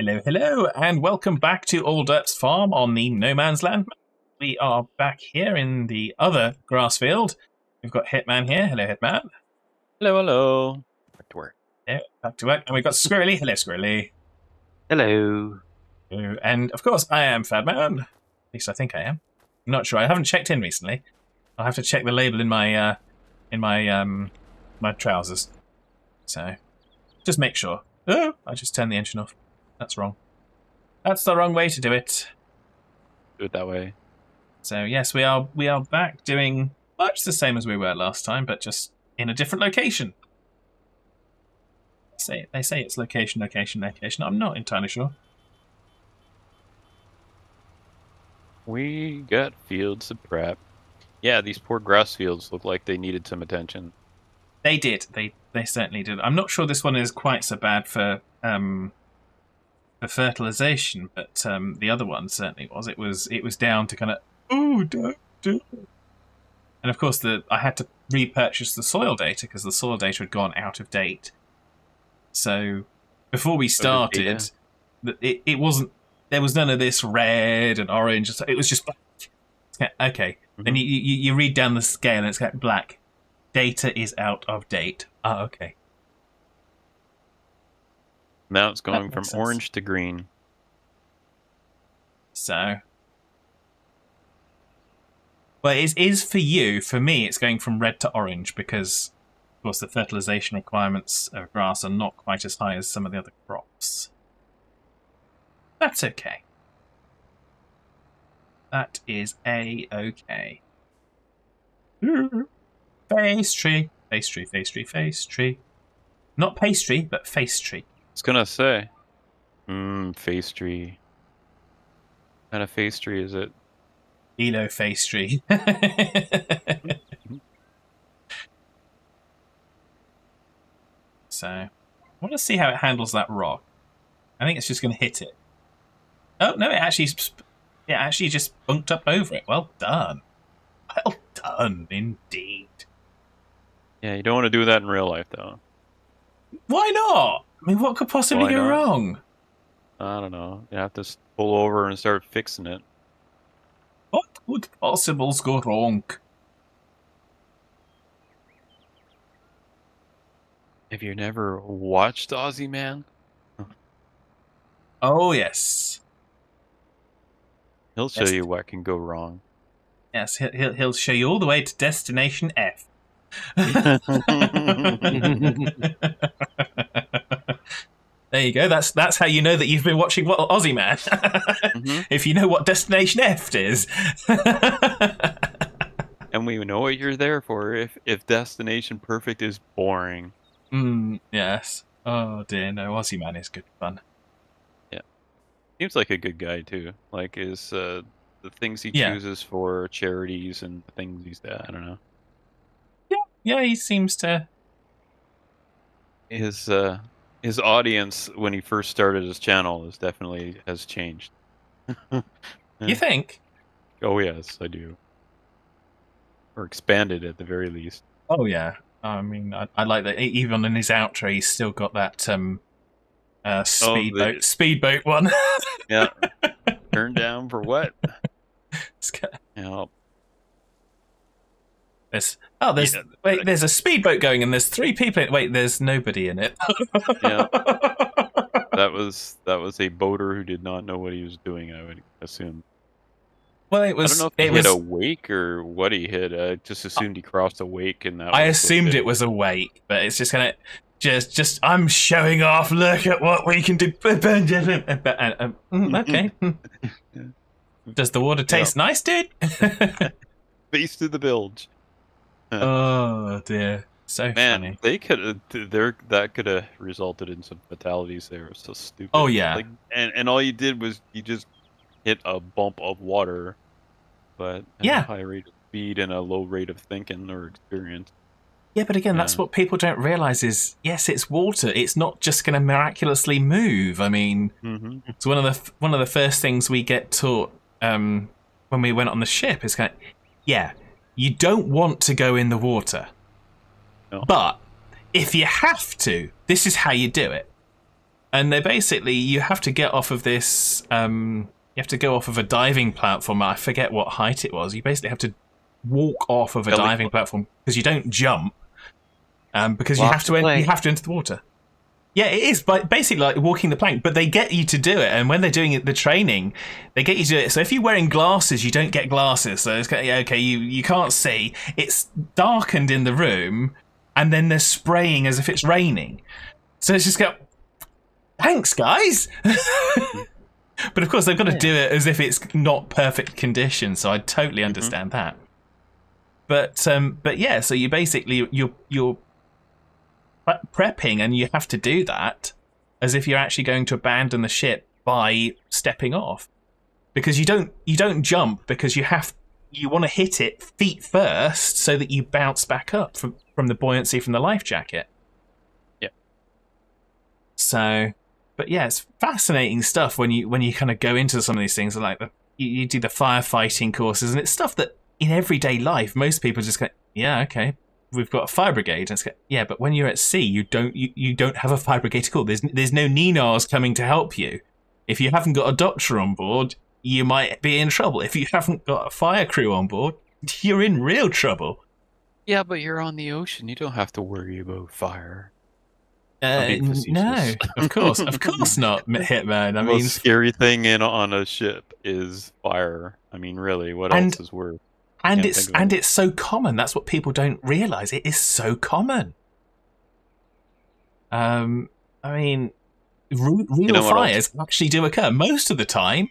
Hello, hello, and welcome back to Old Derps Farm on the No Man's Land. We are back here in the other grass field. We've got Hitman here. Hello, Hitman. Hello, hello. Back to work. Yeah, back to work. And we've got Squirrelly. Hello, Squirrelly. Hello. And, of course, I am Fadman. At least I think I am. I'm not sure. I haven't checked in recently. I'll have to check the label in my my trousers. So, just make sure. Oh, I just turned the engine off. That's wrong. That's the wrong way to do it. Do it that way. So yes, we are back doing much the same as we were last time, but just in a different location. They say it's location, location, location. I'm not entirely sure. We got fields of prep. Yeah, these poor grass fields look like they needed some attention. They did. They certainly did. I'm not sure this one is quite so bad for fertilization, but the other one certainly was. It was down to kind of don't do it. And of course I had to repurchase the soil data because the soil data had gone out of date. So before we started, it wasn't. There was none of this red and orange. It was just black. Okay. Mm-hmm. Then you read down the scale and it's got black. Data is out of date. Ah, okay. Now it's going from orange to green. So, well, it is for you. For me, it's going from red to orange because, of course, the fertilization requirements of grass are not quite as high as some of the other crops. That's okay. That is A-okay. Face tree. Face tree, face tree, face tree. Not pastry, but face tree. I was gonna say. Face tree. What kind of face tree is it? Elo face tree. So, I want to see how it handles that rock. I think it's just going to hit it. Oh, no, it actually just bunked up over it. Well done. Well done, indeed. Yeah, you don't want to do that in real life, though. Why not? I mean, what could possibly go wrong? I don't know. You have to pull over and start fixing it. What could possibly go wrong? Have you never watched Aussie Man? Oh, yes. He'll show you what can go wrong. Yes, he'll show you all the way to Destination F. There you go. That's how you know that you've been watching Aussie Man. If you know what Destination F is. And we know what you're there for if Destination Perfect is boring. Yes. Oh dear, no, Aussie Man is good fun. Yeah. Seems like a good guy too. Like his the things he chooses for charities and the things he's I don't know. Yeah, he seems to. His audience when he first started his channel has changed. You think? Oh yes, I do. Or expanded at the very least. Oh yeah. I mean, I like that. Even in his outro, he's still got that speedboat one. Yeah. Turned down for what? There's a speedboat going and there's 3 people in it. Wait, there's nobody in it. Yeah. That was a boater who did not know what he was doing, I would assume. Well, it was. I don't know if he hit a wake or what he hit. I just assumed he crossed a wake, and that. I assumed it was a wake, but it's just kind of just. I'm showing off. Look at what we can do. Okay. Does the water taste nice, dude? Face to the bilge. Oh dear, so funny. They could that could have resulted in some fatalities there. It was so stupid. Oh yeah. Like, and all you did was you just hit a bump of water, but at a high rate of speed and a low rate of thinking or experience. Yeah, but again, that's what people don't realize is, yes, it's water. It's not just going to miraculously move. I mean, it's one of the first things we get taught when we went on the ship is kind of, you don't want to go in the water, but if you have to, this is how you do it. And they basically, you have to get off of this, you have to go off of a diving platform. I forget what height it was. You basically have to walk off of a diving platform because you don't jump, because you have to enter the water. Yeah, it is basically like walking the plank, but they get you to do it. And when they're doing the training, they get you to do it. So if you're wearing glasses, you don't get glasses. So it's okay, you can't see. It's darkened in the room, and then they're spraying as if it's raining. So it's just thanks, guys. But of course, they've got to do it as if it's not perfect conditions. So I totally understand that. But yeah, so you basically you're prepping, and you have to do that as if you're actually going to abandon the ship by stepping off, because you don't jump, because you want to hit it feet first so that you bounce back up from the buoyancy from the life jacket. Yeah. So, but yeah, it's fascinating stuff when you kind of go into some of these things, like you do the firefighting courses, and it's stuff that in everyday life most people just go, yeah, okay, we've got a fire brigade. And it's yeah, but when you're at sea, you don't have a fire brigade to call. There's no Ninars coming to help you. If you haven't got a doctor on board, you might be in trouble. If you haven't got a fire crew on board, you're in real trouble. Yeah, but you're on the ocean. You don't have to worry about fire. No, of course not, Hitman. I mean, the scary thing on a ship is fire. I mean, really, what else is worse? And it's so common. That's what people don't realise. It is so common. I mean, real fires actually do occur. Most of the time,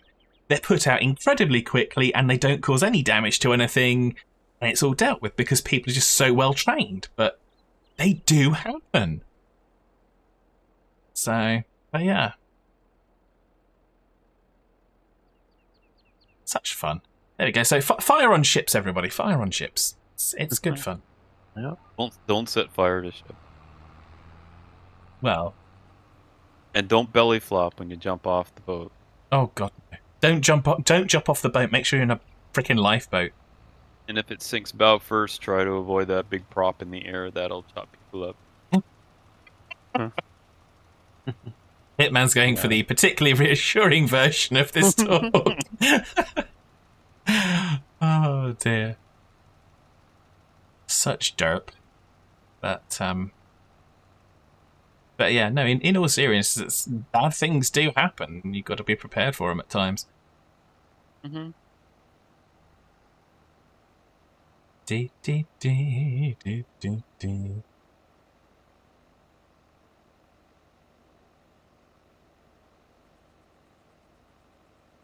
they're put out incredibly quickly, and they don't cause any damage to anything, and it's all dealt with because people are just so well trained. But they do happen. So, but yeah, such fun. There we go. So fire on ships, everybody. Fire on ships. It's good fun. Yeah. Don't set fire to ship. Well, and don't belly flop when you jump off the boat. Oh god, no. Don't jump off the boat. Make sure you're in a freaking lifeboat. And if it sinks bow first, try to avoid that big prop in the air. That'll chop people up. Hitman's going for the particularly reassuring version of this talk. Oh dear, such derp. But yeah, no. In all seriousness, bad things do happen, and you've got to be prepared for them at times. Mm-hmm. Dee, dee, dee, dee, dee, dee.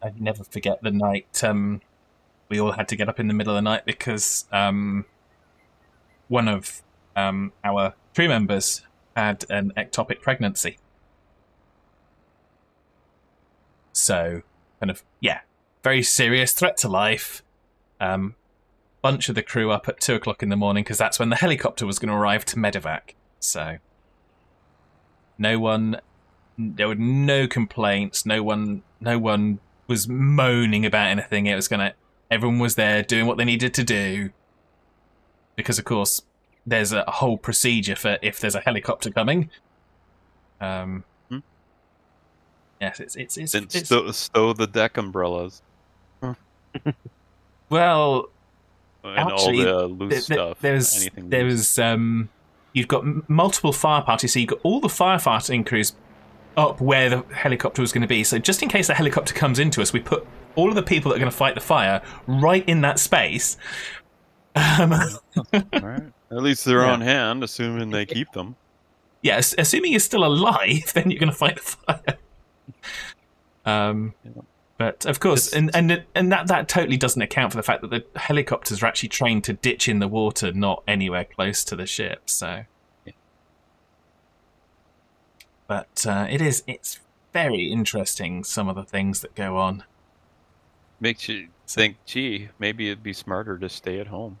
I'd never forget the night we all had to get up in the middle of the night because one of our crew members had an ectopic pregnancy. So, kind of, yeah, very serious threat to life. Bunch of the crew up at 2 o'clock in the morning because that's when the helicopter was going to arrive to medevac. So, there were no complaints. No one was moaning about anything. Everyone was there doing what they needed to do. Because of course, there's a whole procedure for if there's a helicopter coming. Yes, it's stow the deck umbrellas. Well, and actually, all the loose stuff. You've got multiple fire parties, so you've got all the firefighting crews up where the helicopter was going to be. So just in case the helicopter comes into us, we put all of the people that are going to fight the fire right in that space. All right. At least they're on hand, assuming they keep them. Yes, assuming you're still alive, then you're going to fight the fire. But of course, and that totally doesn't account for the fact that the helicopters are actually trained to ditch in the water, not anywhere close to the ship. So, but it's very interesting, some of the things that go on. Makes you think, gee, maybe it'd be smarter to stay at home.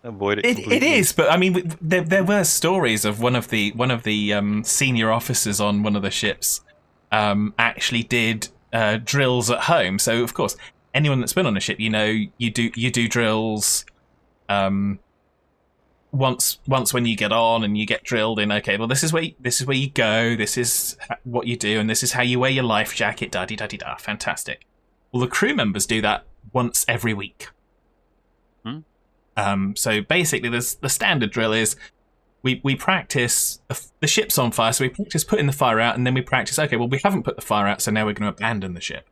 Avoid it. It is, but I mean, there were stories of one of the senior officers on one of the ships actually did drills at home. So of course, anyone that's been on a ship, you do drills when once when you get on and you get drilled in, okay, well, this is where you go, this is what you do, and this is how you wear your life jacket, da-di-da-di-da. Fantastic. Well, the crew members do that once every week. So basically, the standard drill is we practice, the ship's on fire, so we practice putting the fire out, and then we practice, okay, well, we haven't put the fire out, so now we're going to abandon the ship.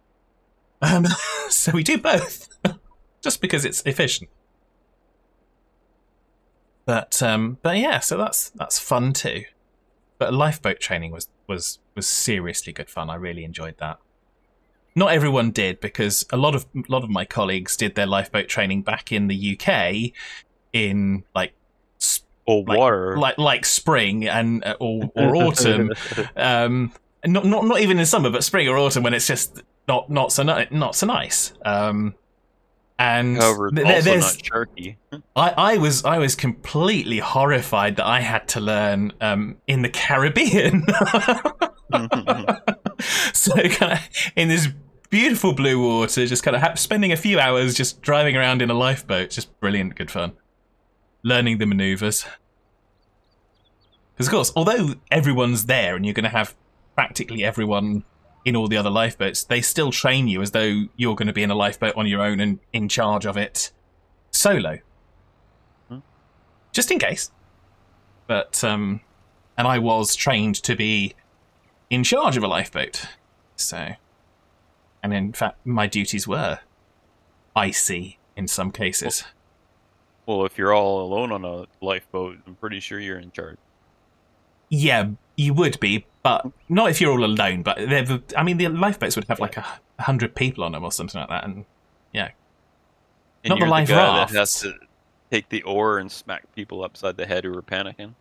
So we do both, just because it's efficient. But yeah, so that's fun too. But lifeboat training was seriously good fun. I really enjoyed that. Not everyone did, because a lot of my colleagues did their lifeboat training back in the UK in water, like spring and or autumn, not even in summer, but spring or autumn when it's just not so nice. And however, it's also not sharky. I was completely horrified that I had to learn in the Caribbean. So kind of in this beautiful blue water, just kind of spending a few hours just driving around in a lifeboat, just brilliant, good fun. Learning the manoeuvres. Because of course, although everyone's there and you're going to have practically everyone in all the other lifeboats, they still train you as though you're going to be in a lifeboat on your own and in charge of it solo. Just in case. But, and I was trained to be in charge of a lifeboat. So, and in fact, my duties were icy in some cases. Well, if you're all alone on a lifeboat, I'm pretty sure you're in charge. Yeah, you would be, but not if you're all alone. But I mean, the lifeboats would have like 100 people on them or something like that, and yeah, and not you're the life guy rafts. That has to take the oar and smack people upside the head who are panicking.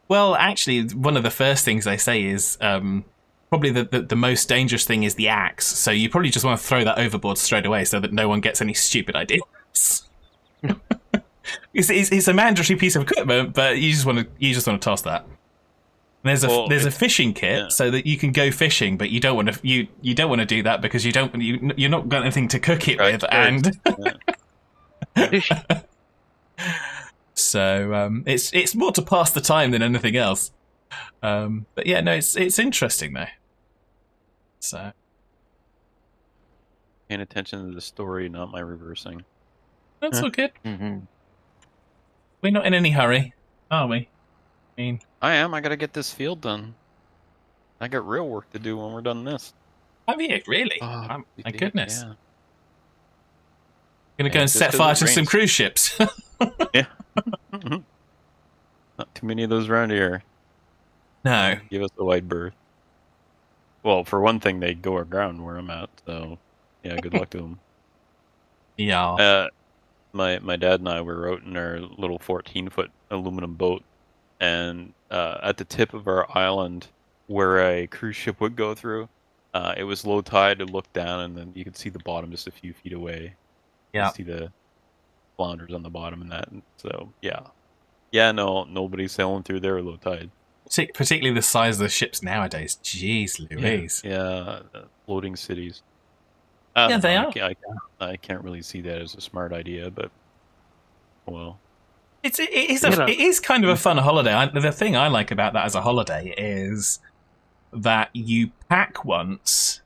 Well, actually, one of the first things they say is probably the most dangerous thing is the axe. So you probably just want to throw that overboard straight away, so that no one gets any stupid ideas. It's a mandatory piece of equipment, but you just want to toss that. There's a fishing kit so that you can go fishing, but you don't want to you don't want to do that because you're not got anything to cook it with, and so it's more to pass the time than anything else. But yeah, no, it's interesting though. So paying attention to the story, not my reversing. That's all good. We're not in any hurry, are we? I am. I gotta get this field done. I got real work to do when we're done this. Have you really? Oh, my goodness. Yeah. Gonna go and set fire to some cruise ships. Yeah. Not too many of those around here. No. Give us a wide berth. Well, for one thing, they go aground where I'm at, so yeah, good luck to them. Yeah. My dad and I were out in our little 14-foot aluminum boat, and at the tip of our island, where a cruise ship would go through, it was low tide to look down, and then you could see the bottom just a few feet away. Yeah. You see the flounders on the bottom and that. And so yeah, no, nobody's sailing through there at low tide. Particularly the size of the ships nowadays. Jeez Louise. Yeah, floating cities. Yeah, they are. I can't really see that as a smart idea, but well. It is kind of a fun holiday. The thing I like about that as a holiday is that you pack once,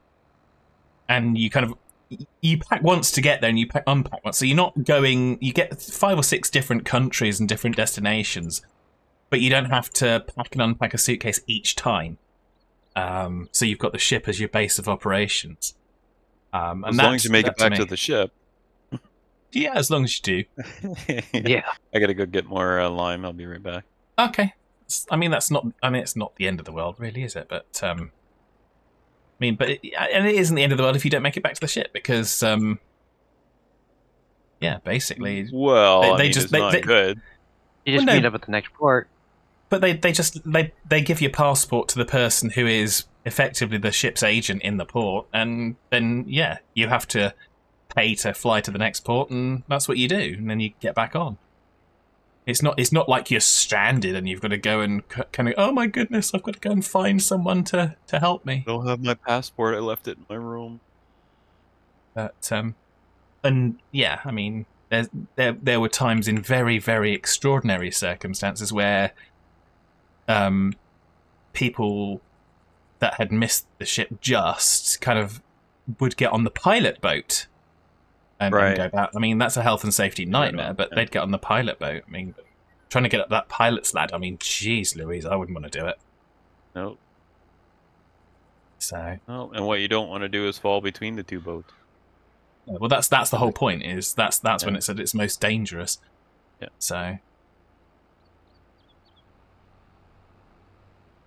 and you pack once to get there, and you unpack once. So you're not going. You get 5 or 6 different countries and different destinations, but you don't have to pack and unpack a suitcase each time. So you've got the ship as your base of operations. And as long as you make it back to the ship. Yeah, as long as you do. Yeah. I gotta go get more lime. I'll be right back. Okay. It's not the end of the world, really, is it? But and it isn't the end of the world if you don't make it back to the ship, because yeah, basically. Well, it's not good. You just meet up at the next port. But they give your passport to the person who is effectively the ship's agent in the port, and then yeah, you have to pay to fly to the next port, and that's what you do, and then you get back on. It's not like you're stranded and you've got to go and kind of, oh my goodness, I've got to go and find someone to help me. I don't have my passport. I left it in my room. But and yeah, I mean, there were times in very, very extraordinary circumstances where people that had missed the ship just kind of would get on the pilot boat and go back. I mean, that's a health and safety nightmare, but they'd get on the pilot boat. I mean, trying to get up that pilot's ladder, I mean, geez, Louise, I wouldn't want to do it. Nope. So. Oh, and what you don't want to do is fall between the two boats. Well, that's the whole point. Is that's when it's at its most dangerous. Yeah. So.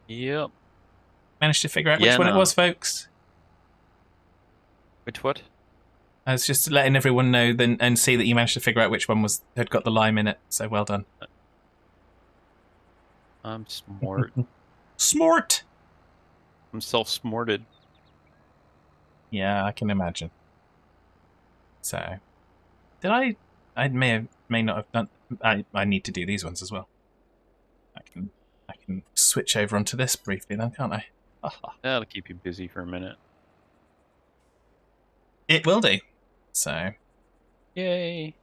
Yep. Managed to figure out which one it was, folks. Which what? I was just letting everyone know and see that you managed to figure out which one had got the lime in it. So well done. I'm smart. Smart. I'm self-smorted. Yeah, I can imagine. So, did I may not have done. I need to do these ones as well. I can switch over onto this briefly then, can't I? That'll keep you busy for a minute. It will do. So, yay!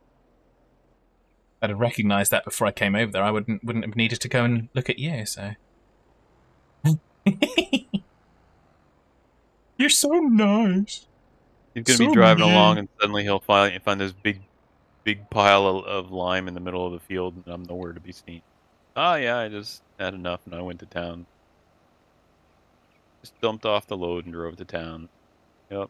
I'd have recognised that before I came over there. I wouldn't have needed to go and look at you. So, you're so nice. He's gonna be driving along, and suddenly he'll find this big pile of lime in the middle of the field, and I'm nowhere to be seen. Oh yeah, I just had enough, and I went to town. Just dumped off the load and drove to town. Yep.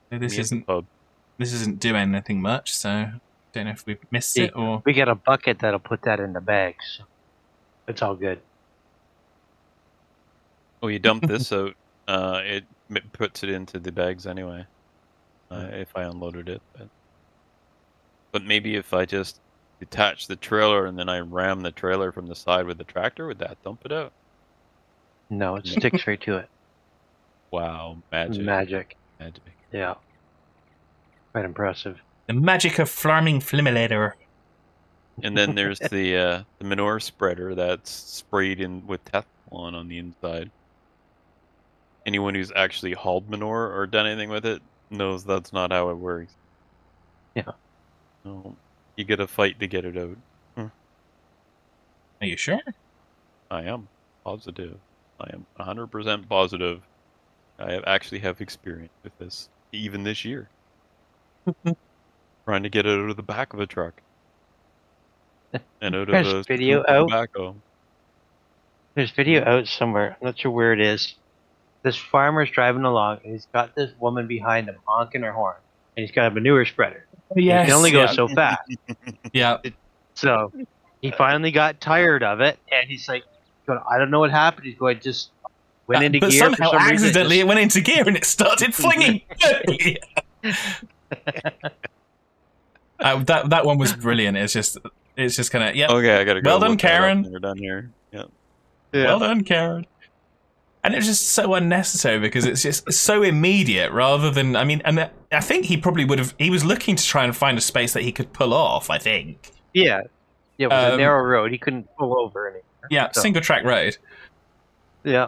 This isn't doing anything much, so don't know if we've missed it or. We got a bucket that'll put that in the bags. It's all good. Oh, you dump this out. It puts it into the bags anyway. If I unloaded it, but maybe if I just detach the trailer and then I ram the trailer from the side with the tractor, would that dump it out? No, it sticks right to it. Wow, magic! Magic. Magic. Yeah. Quite impressive. The magic of farming flimulator. And then there's the manure spreader that's sprayed in with Teflon on the inside. Anyone who's actually hauled manure or done anything with it knows that's not how it works. Yeah. No, you gotta fight to get it out. Are you sure? I am positive. I am 100% positive. I actually have experience with this, even this year. Trying to get it out of the back of a truck. And out of a video out. Tobacco. There's video out somewhere. I'm not sure where it is. This farmer's driving along, and he's got this woman behind him honking her horn, and he's got a manure spreader. Yes, he can only go so fast. Yeah. So he finally got tired of it, and he's like, I don't know what happened. He's going, just went into but gear. Somehow, for some accidentally, reason. it went into gear and it started flinging. That one was brilliant. It's just kind of Okay, I gotta go. Well done, Karen. We're done here. Yep. Yeah. Well done, Karen. And it's just so unnecessary because it's just so immediate rather than, I mean, and I think he probably would have, he was looking to try and find a space that he could pull off, I think. Yeah. Yeah, it was a narrow road. He couldn't pull over anymore. Yeah, so. Single track road. Yeah.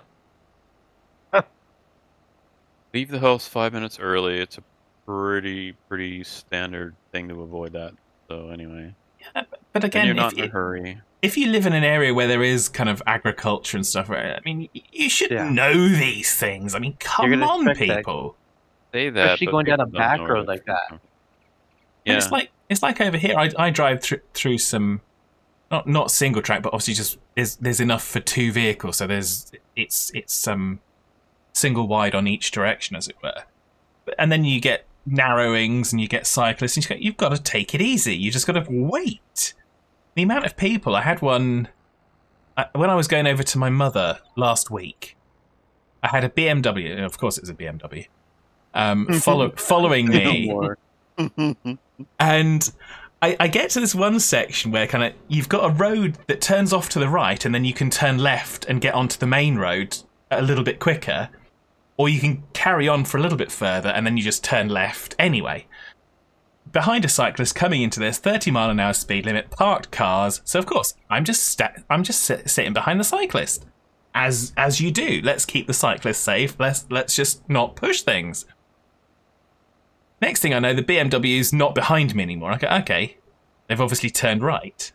Leave the house 5 minutes early. It's a pretty standard thing to avoid that. So anyway. Yeah, but again, and you're not in a hurry. If you live in an area where there is kind of agriculture and stuff, I mean, you should know these things. I mean, come on, people. Say that, especially going down a back road like that. Yeah, it's like over here. I drive through some, not single track, but obviously just there's enough for two vehicles, so it's single wide on each direction, as it were. And then you get narrowings and you get cyclists, and you've got to take it easy. You just got to wait. The amount of people, I had one when I was going over to my mother last week. I had a BMW, and of course it was a BMW, following me. And I get to this one section where kind of you've got a road that turns off to the right, and then you can turn left and get onto the main road a little bit quicker, or you can carry on for a little bit further and then you just turn left anyway. Behind a cyclist coming into this 30-mile-an-hour speed limit, parked cars. So of course I'm just sitting behind the cyclist, as you do. Let's keep the cyclist safe. Let's just not push things. Next thing I know, the BMW's not behind me anymore. I go, okay, they've obviously turned right.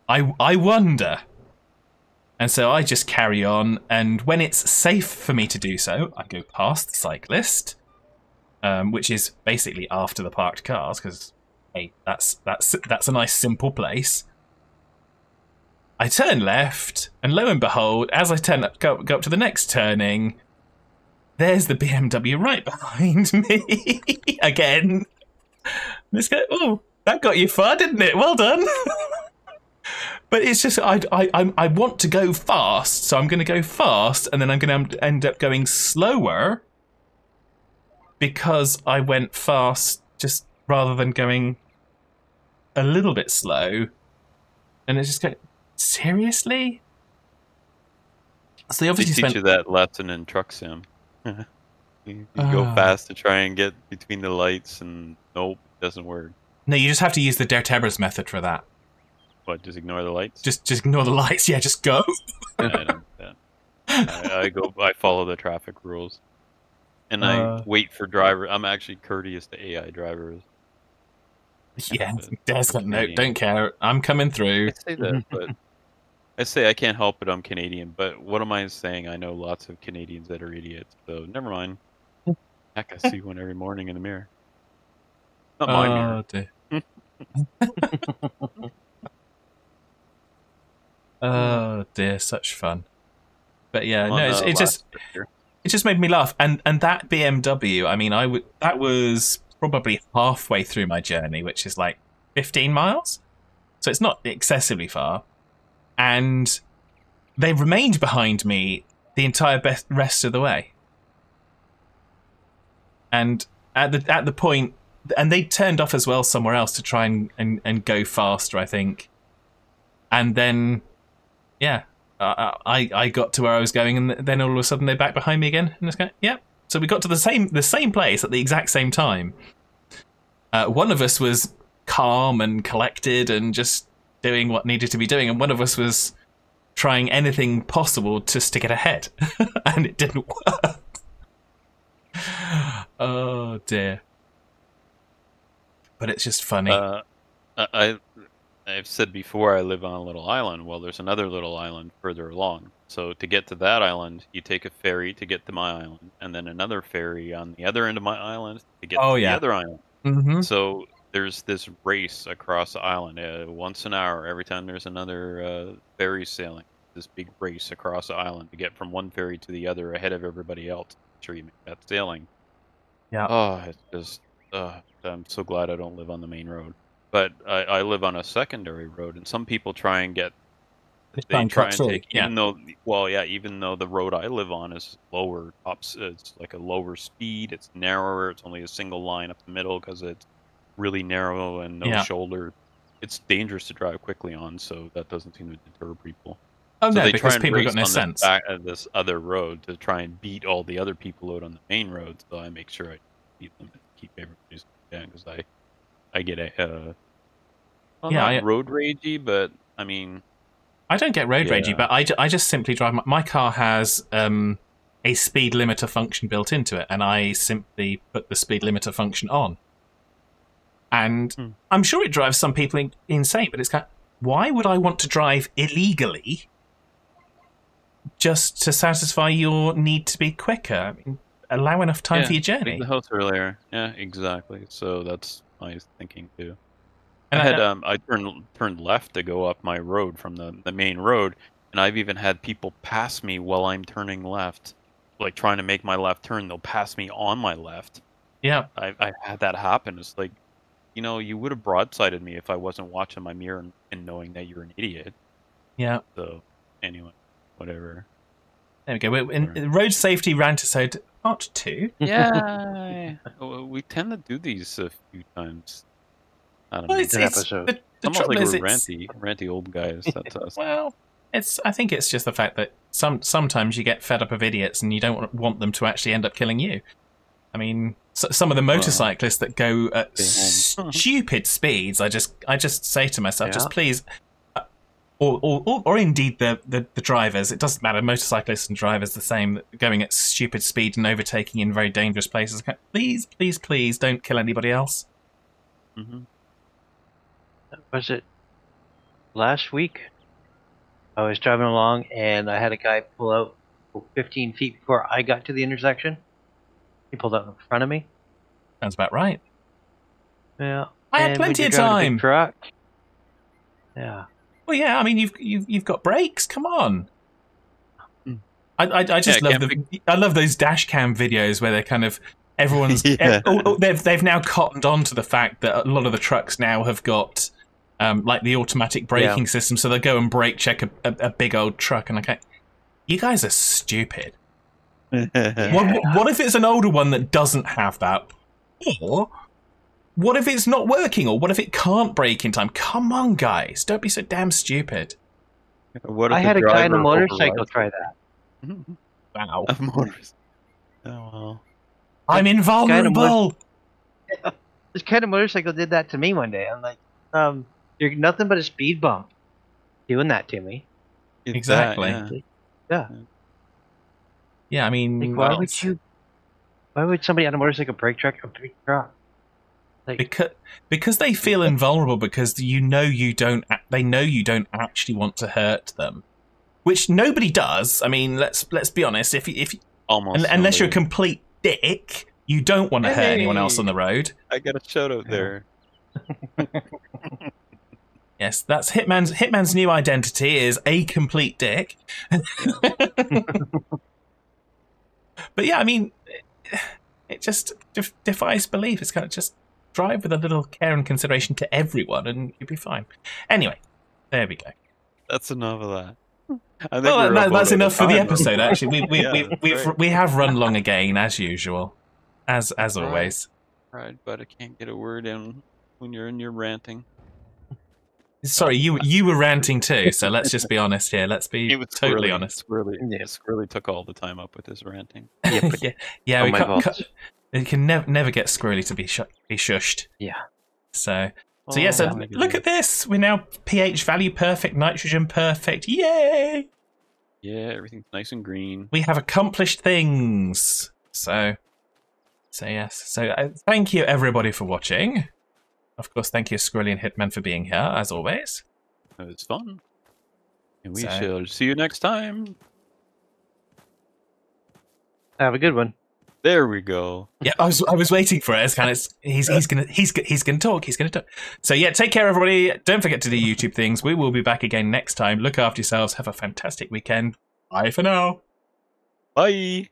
I wonder. And so I just carry on, and when it's safe for me to do so, I go past the cyclist, which is basically after the parked cars, because hey, that's a nice simple place. I turn left, and lo and behold, as I go up to the next turning, there's the BMW right behind me again. Let's go. Oh, that got you far, didn't it? Well done. But it's just I want to go fast, so I'm going to go fast, and then I'm going to end up going slower because I went fast just rather than going a little bit slow. And it's just going, seriously? So they obviously teach you that lesson in truck sim. You go fast to try and get between the lights, and nope, doesn't work. No, you just have to use the Derps method for that. What? Just ignore the lights? Just ignore the lights. Yeah, just go. I follow the traffic rules, and I wait for driver. I'm actually courteous to AI drivers. Yeah, don't care. I'm coming through. I say that, but I say I can't help it. I'm Canadian, but what am I saying? I know lots of Canadians that are idiots, so never mind. Heck, I see one every morning in the mirror. Not my mirror. Dear. Oh dear, such fun. But yeah, it just made me laugh. And that BMW, I mean, that was probably halfway through my journey, which is like 15 miles. So it's not excessively far. And they remained behind me the entire rest of the way. And at the point, and they turned off as well somewhere else to try and go faster, I think. And then, yeah, I got to where I was going, and then all of a sudden they're back behind me again. And it's going, yeah. So we got to the same place at the exact same time. One of us was calm and collected and just doing what needed to be doing, and one of us was trying anything possible just to get ahead, and it didn't work. Oh dear. But it's just funny. I've said before I live on a little island. Well, there's another little island further along. So to get to that island, you take a ferry to get to my island, and then another ferry on the other end of my island to get to the other island. Mm-hmm. So there's this race across the island once an hour. Every time there's another ferry sailing, this big race across the island to get from one ferry to the other ahead of everybody else. Sure, you make that sailing. Yeah. Oh, it's just. I'm so glad I don't live on the main road. But I live on a secondary road, and some people try and get. They try and take, even though the road I live on is lower, it's like a lower speed. It's narrower. It's only a single line up the middle because it's really narrow and no shoulder. It's dangerous to drive quickly on, so that doesn't seem to deter people. Oh so no, they because try and people race got no on sense. The back of this other road to try and beat all the other people out on the main road. So I make sure I beat them and keep everybody's down because I get a. Not road ragey, but I mean, I don't get road ragey, but I just simply drive. My car has a speed limiter function built into it, and I simply put the speed limiter function on. And I'm sure it drives some people insane, but it's kind of, why would I want to drive illegally just to satisfy your need to be quicker? I mean, allow enough time for your journey. Leave the house earlier. Yeah, exactly. So that's my thinking too. And I turned left to go up my road from the main road, and I've even had people pass me while I'm turning left, like trying to make my left turn. They'll pass me on my left. Yeah, I had that happen. It's like, you would have broadsided me if I wasn't watching my mirror and knowing that you're an idiot. Yeah. So anyway, whatever. There we go. We're in Road Safety Rantasode Part 2. Yeah, we tend to do these a few times. I don't know. The almost trouble like is, we're ranty old guys. That's us. Well, I think it's just the fact that sometimes you get fed up of idiots and you don't want them to actually end up killing you. I mean, some of the motorcyclists that go at stupid speeds, I just say to myself, just please, or indeed the drivers. It doesn't matter. Motorcyclists and drivers the same, going at stupid speed and overtaking in very dangerous places. Please, please, please, don't kill anybody else. Mm-hmm. Was it last week? I was driving along and I had a guy pull out 15 feet before I got to the intersection. He pulled out in front of me. Sounds about right. Yeah. I had And plenty when of you're driving a big time. truck, yeah. Well, yeah. I mean, you've got brakes. Come on. I just love I love those dash cam videos where they're kind of everyone's they've now cottoned on to the fact that a lot of the trucks now have got like the automatic braking system, so they'll go and brake check a big old truck, and you guys are stupid. What if it's an older one that doesn't have that? Or what if it's not working? Or what if it can't brake in time? Come on, guys. Don't be so damn stupid. What if I had a guy on a motorcycle try that. Wow. A motorcycle. Oh, well. I'm invulnerable. This kind of motorcycle did that to me one day. I'm like, you're nothing but a speed bump doing that to me. Exactly. Yeah. Yeah, I mean, Like, why would somebody on a motorcycle brake check a big truck? Like, because they feel invulnerable, because they know you don't actually want to hurt them, which nobody does. I mean, let's be honest. If unless you're a complete dick, you don't want to hurt anyone else on the road. I got a shout out there. Yes, that's Hitman's new identity is a complete dick. But yeah, I mean, it just defies belief. It's kind of just drive with a little care and consideration to everyone, and you'll be fine. Anyway, there we go. That's enough of that. That's enough for the episode. Actually, we have run long again as usual, as always. Right, but I can't get a word in when you're in your ranting. Sorry, you were ranting too. So let's just be honest here. Let's be totally honest. Squirrelly took all the time up with his ranting. Yeah. You can never get Squirrelly to be shushed. Yeah. So look at this. We're now pH value perfect, nitrogen perfect. Yay! Yeah, everything's nice and green. We have accomplished things. So yes. So thank you everybody for watching. Of course, thank you Squirrelly and Hitman for being here as always. It was fun. And we shall see you next time. Have a good one. There we go. Yeah, I was waiting for it. It's kind of he's gonna talk. So yeah, take care everybody. Don't forget to do YouTube things. We will be back again next time. Look after yourselves. Have a fantastic weekend. Bye for now. Bye.